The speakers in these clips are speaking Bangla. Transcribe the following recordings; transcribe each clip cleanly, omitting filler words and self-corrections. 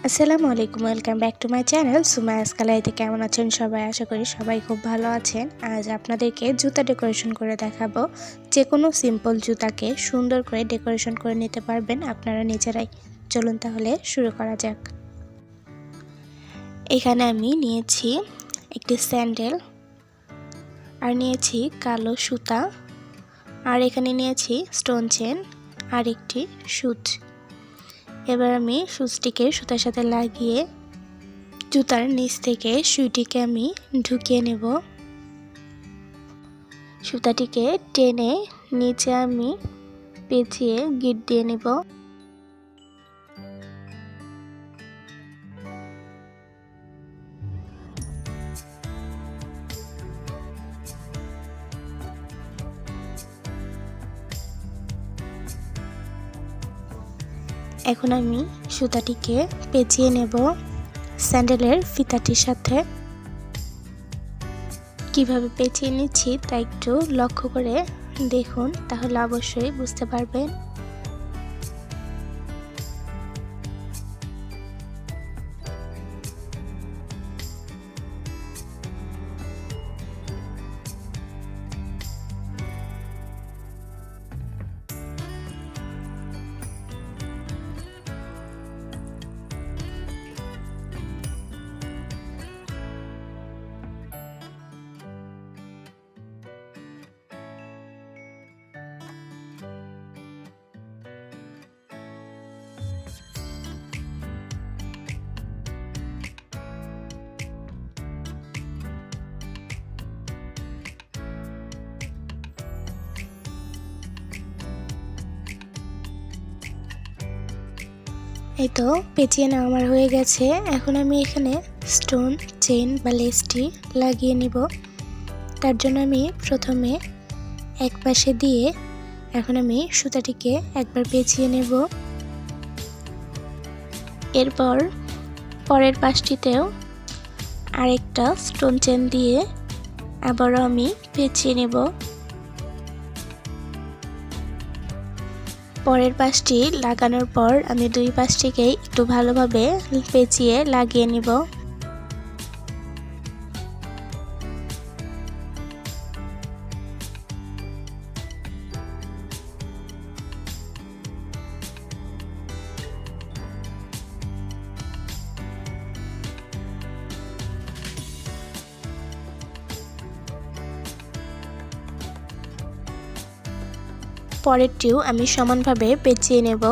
আসসালামু আলাইকুম, welcome back to my channel Sumaya's গ্যালারিতে। কেমন আছেন সবাই? আশা করি সবাই খুব ভালো আছেন। আজ আপনাদেরকে জুতা ডেকোরেশন করে দেখাবো। যে কোনো সিম্পল জুতাকে সুন্দর করে ডেকোরেশন করে নিতে পারবেন আপনারা নিজেরাই। চলুন তাহলে শুরু করা যাক। এখানে আমি নিয়েছি একটি স্যান্ডেল, আর নিয়েছি কালো সুতা, আর এখানে নিয়েছি স্টোন চেন আর একটি সুচ। এবার আমি সুচটিকে সুতার সাথে লাগিয়ে জুতার নিচ থেকে সুইটিকে আমি ঢুকিয়ে নেব। সুতাটিকে টেনে নিচে আমি পেঁচিয়ে গিট দিয়ে নেব। এখন আমি সুতাটিকে পেঁচিয়ে নেব স্যান্ডেলের ফিতাটির সাথে। কিভাবে পেঁচিয়ে নিচ্ছি তা একটু লক্ষ্য করে দেখুন, তাহলে অবশ্যই বুঝতে পারবেন। এই তো পেঁচিয়ে নেওয়া আমার হয়ে গেছে। এখন আমি এখানে স্টোন চেন বা লেসটি লাগিয়ে নিব। তার জন্য আমি প্রথমে এক পাশে দিয়ে এখন আমি সুতাটিকে একবার পেঁচিয়ে নেব। এরপর পরের পাশটিতেও আরেকটা স্টোন চেন দিয়ে আবারও আমি পেঁচিয়ে নেব। পরের পাশটি লাগানোর পর আমি দুই পাশটিকে একটু ভালোভাবে পেঁচিয়ে লাগিয়ে নিব। পরেরটিও আমি সমানভাবে পেঁচিয়ে নেব।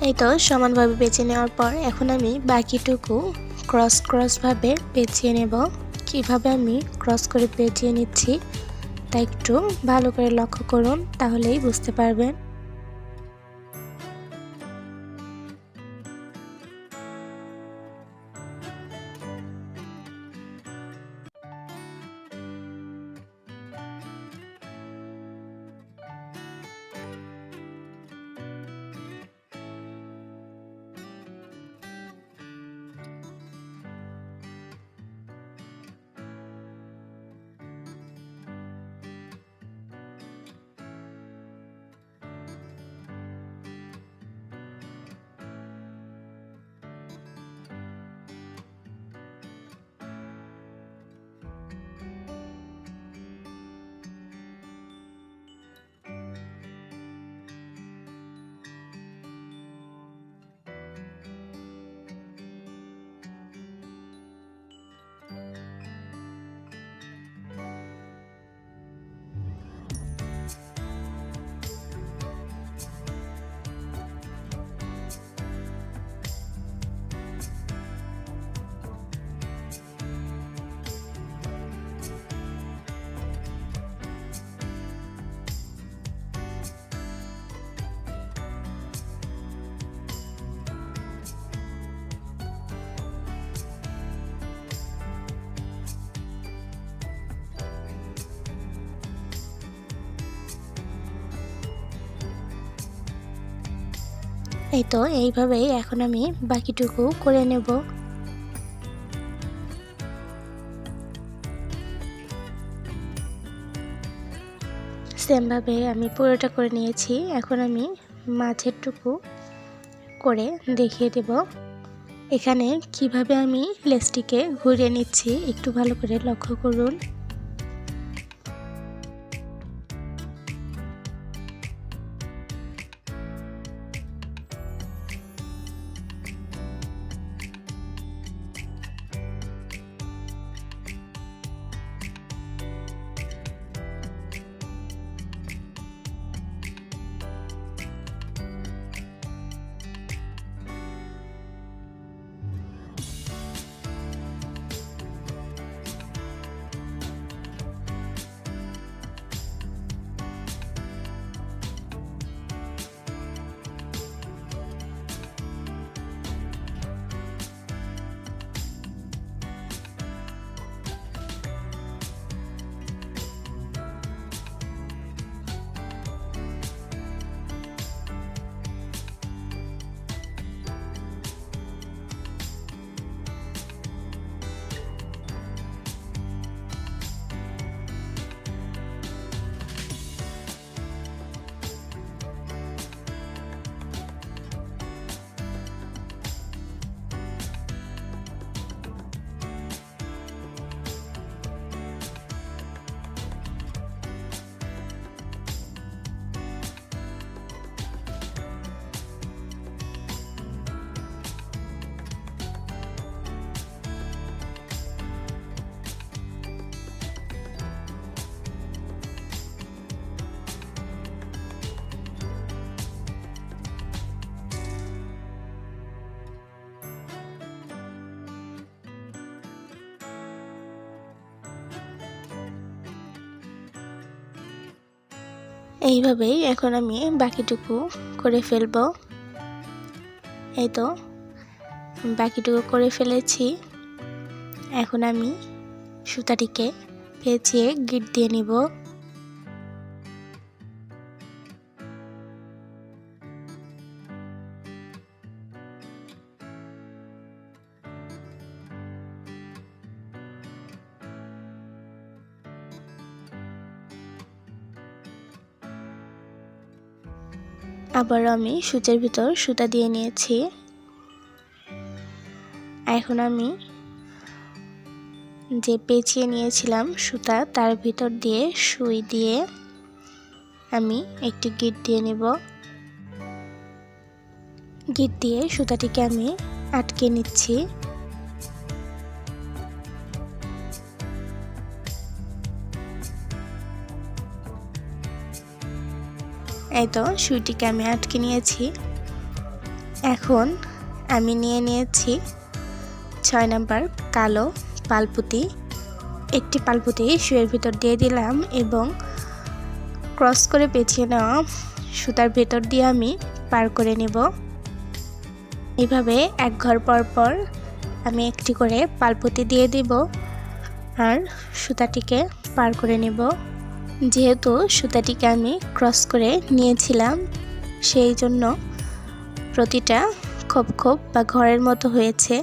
এই তো সমানভাবে পেঁচিয়ে নেওয়ার পর এখন আমি বাকিটুকু ক্রস ভাবে পেঁচিয়ে নেব। কিভাবে আমি ক্রস করে পেঁচিয়ে নিচ্ছি তা একটু ভালো করে লক্ষ্য করুন, তাহলেই বুঝতে পারবেন। এই তো এইভাবেই এখন আমি বাকিটুকু করে নেব। সেমভাবে আমি পুরোটা করে নিয়েছি। এখন আমি মাঝের টুকু করে দেখিয়ে দেব। এখানে কিভাবে আমি লেসটিকে ঘুরিয়ে নিচ্ছি একটু ভালো করে লক্ষ্য করুন। এইভাবেই এখন আমি বাকিটুকু করে ফেলবো। এই তো বাকিটুকু করে ফেলেছি। এখন আমি সুতাটিকে পেঁচিয়ে গিট দিয়ে নিব। আবার আমি সূচের ভিতর সুতা দিয়ে নিয়েছি। এখন আমি যে পেঁচিয়ে নিয়েছিলাম সুতা তার ভিতর দিয়ে সুই দিয়ে আমি একটি গিট দিয়ে নেব। গিট দিয়ে সুতাটিকে আমি আটকে নিচ্ছি। এই তো সুইটিকে আমি আটকে নিয়েছি। এখন আমি নিয়ে নিয়েছি 6 নাম্বার কালো পালপুতি। একটি পালপুতি সুইয়ের ভিতর দিয়ে দিলাম এবং ক্রস করে পেঁচিয়ে নেওয়া সুতার ভেতর দিয়ে আমি পার করে নেব। এইভাবে এক ঘর পর পর আমি একটি করে পালপুতি দিয়ে দিব আর সুতাটিকে পার করে নেব। যেহেতু সুতাটিকে আমি ক্রস করে নিয়েছিলাম সেই জন্য প্রতিটা খোপ খোপ বা ঘরের মতো হয়েছে,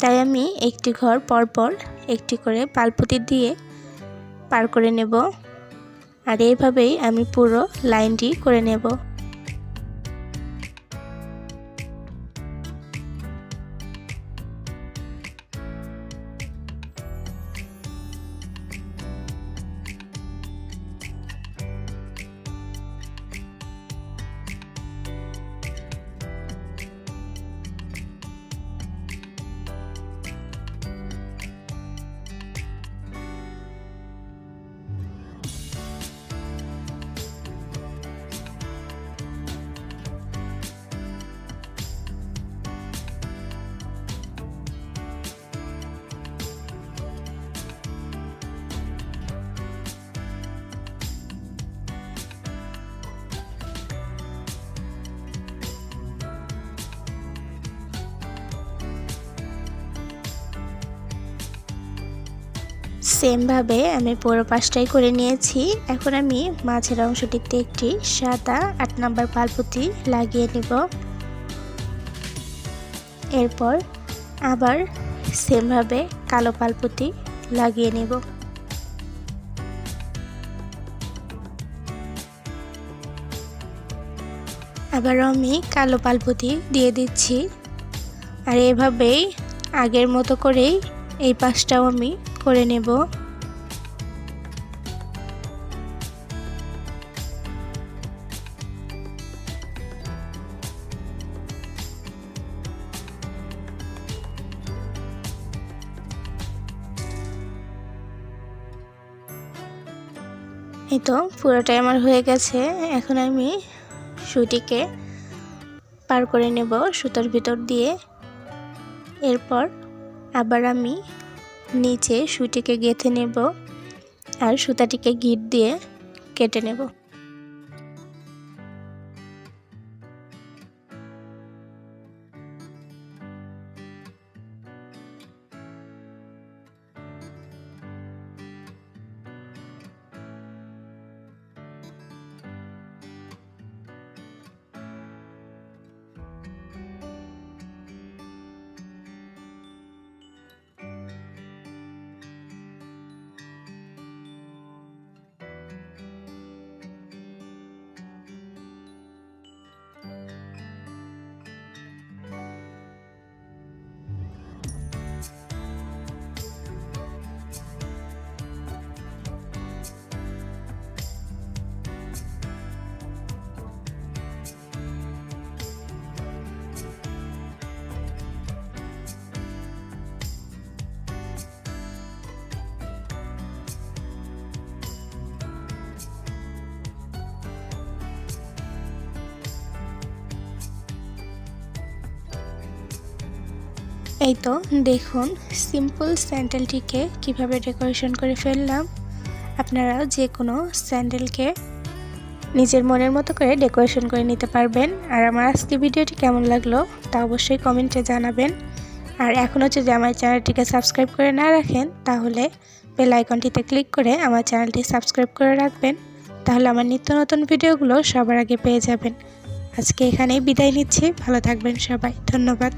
তাই আমি একটি ঘর পরপর একটি করে পালপুতি দিয়ে পার করে নেব। আর এইভাবেই আমি পুরো লাইনটি করে নেব। সেম ভাবে আমি পুরো পাশটাই করে নিয়েছি। এখন আমি মাঝের অংশটিতে একটি সাদা 8 নাম্বার পালপুতি লাগিয়ে নেব। এরপর আবার সেম ভাবে কালো পালপুতি লাগিয়ে নেব। আবারও আমি কালো পালপুতি দিয়ে দিচ্ছি। আর এভাবেই আগের মতো করেই এই পাশটাও আমি করে নেব। এই তো পুরোটাই আমার হয়ে গেছে। এখন আমি সুটিকে পার করে নেব সুতার ভিতর দিয়ে। এরপর আবার আমি নিচে সুটিকে গেঁথে নেব আর সুতাটিকে গিট দিয়ে কেটে নেব। এই তো দেখুন সিম্পল স্যান্ডেলটিকে কিভাবে ডেকোরেশন করে ফেললাম। আপনারা যে কোনো স্যান্ডেলকে নিজের মনের মতো করে ডেকোরেশন করে নিতে পারবেন। আর আমার আজকে ভিডিওটি কেমন লাগলো তা অবশ্যই কমেন্টে জানাবেন। আর এখনও যদি আমার চ্যানেলটিকে সাবস্ক্রাইব করে না রাখেন তাহলে বেল আইকনটিতে ক্লিক করে আমার চ্যানেলটি সাবস্ক্রাইব করে রাখবেন। তাহলে আমার নিত্য নতুন ভিডিওগুলো সবার আগে পেয়ে যাবেন। আজকে এখানেই বিদায় নিচ্ছি। ভালো থাকবেন সবাই। ধন্যবাদ।